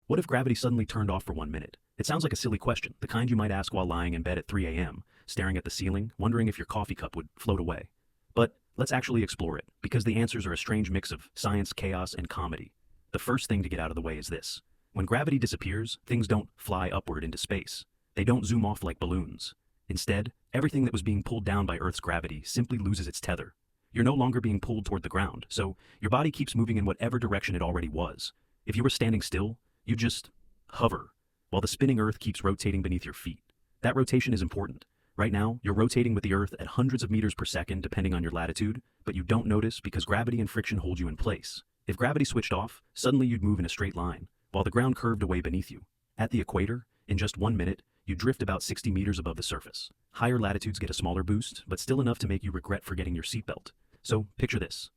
What if gravity suddenly turned off for 1 minute? It sounds like a silly question, the kind you might ask while lying in bed at 3 a.m., staring at the ceiling, wondering if your coffee cup would float away. But let's actually explore it, because the answers are a strange mix of science, chaos, and comedy. The first thing to get out of the way is this. When gravity disappears, things don't fly upward into space. They don't zoom off like balloons. Instead, everything that was being pulled down by Earth's gravity simply loses its tether. You're no longer being pulled toward the ground, so your body keeps moving in whatever direction it already was. If you were standing still, you just hover, while the spinning Earth keeps rotating beneath your feet. That rotation is important. Right now, you're rotating with the Earth at hundreds of meters per second depending on your latitude, but you don't notice because gravity and friction hold you in place. If gravity switched off, suddenly you'd move in a straight line, while the ground curved away beneath you. At the equator, in just 1 minute, you drift about 60 meters above the surface. Higher latitudes get a smaller boost, but still enough to make you regret forgetting your seatbelt. So, picture this.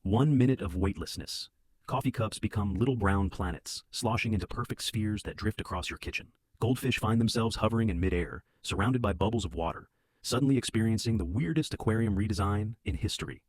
1 minute of weightlessness. Coffee cups become little brown planets, sloshing into perfect spheres that drift across your kitchen. Goldfish find themselves hovering in midair, surrounded by bubbles of water, suddenly experiencing the weirdest aquarium redesign in history.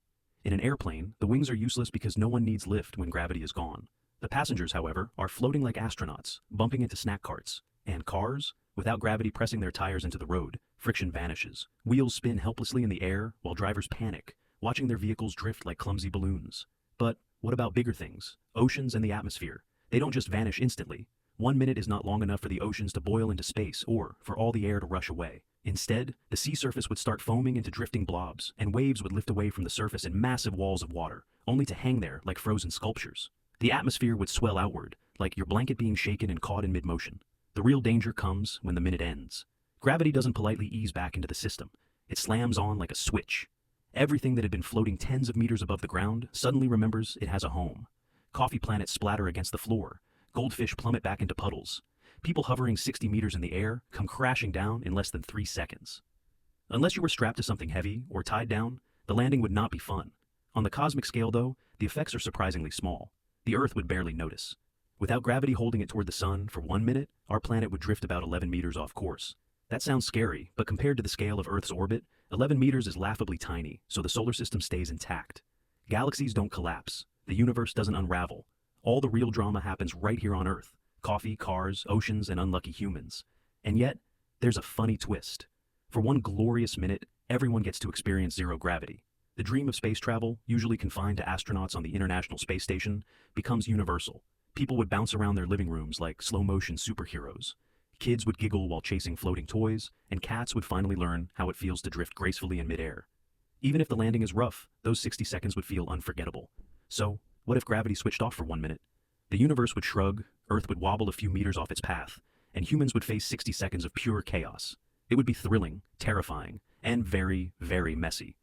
In an airplane, the wings are useless because no one needs lift when gravity is gone. The passengers, however, are floating like astronauts, bumping into snack carts. And cars? Without gravity pressing their tires into the road, friction vanishes. Wheels spin helplessly in the air while drivers panic, watching their vehicles drift like clumsy balloons. But what about bigger things? Oceans and the atmosphere. They don't just vanish instantly. 1 minute is not long enough for the oceans to boil into space or for all the air to rush away. Instead, the sea surface would start foaming into drifting blobs, and waves would lift away from the surface in massive walls of water, only to hang there like frozen sculptures. The atmosphere would swell outward, like your blanket being shaken and caught in mid-motion. The real danger comes when the minute ends. Gravity doesn't politely ease back into the system. It slams on like a switch. Everything that had been floating tens of meters above the ground suddenly remembers it has a home. Coffee planets splatter against the floor. Goldfish plummet back into puddles. People hovering 60 meters in the air come crashing down in less than 3 seconds. Unless you were strapped to something heavy or tied down, the landing would not be fun. On the cosmic scale, though, the effects are surprisingly small. The Earth would barely notice. Without gravity holding it toward the sun for 1 minute, our planet would drift about 11 meters off course. That sounds scary, but compared to the scale of Earth's orbit, 11 meters is laughably tiny, so the solar system stays intact. Galaxies don't collapse. The universe doesn't unravel. All the real drama happens right here on Earth. Coffee, cars, oceans, and unlucky humans. And yet, there's a funny twist. For one glorious minute, everyone gets to experience zero gravity. The dream of space travel, usually confined to astronauts on the International Space Station, becomes universal. People would bounce around their living rooms like slow-motion superheroes. Kids would giggle while chasing floating toys, and cats would finally learn how it feels to drift gracefully in midair. Even if the landing is rough, those 60 seconds would feel unforgettable. So, what if gravity switched off for 1 minute? The universe would shrug, Earth would wobble a few meters off its path, and humans would face 60 seconds of pure chaos. It would be thrilling, terrifying, and very, very messy.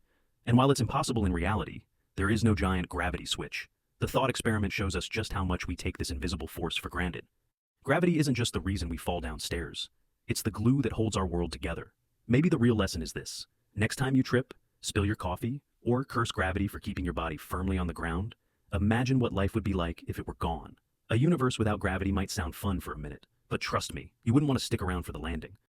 And while it's impossible in reality, there is no giant gravity switch. The thought experiment shows us just how much we take this invisible force for granted. Gravity isn't just the reason we fall downstairs. It's the glue that holds our world together. Maybe the real lesson is this. Next time you trip, spill your coffee, or curse gravity for keeping your body firmly on the ground, imagine what life would be like if it were gone. A universe without gravity might sound fun for a minute, but trust me, you wouldn't want to stick around for the landing.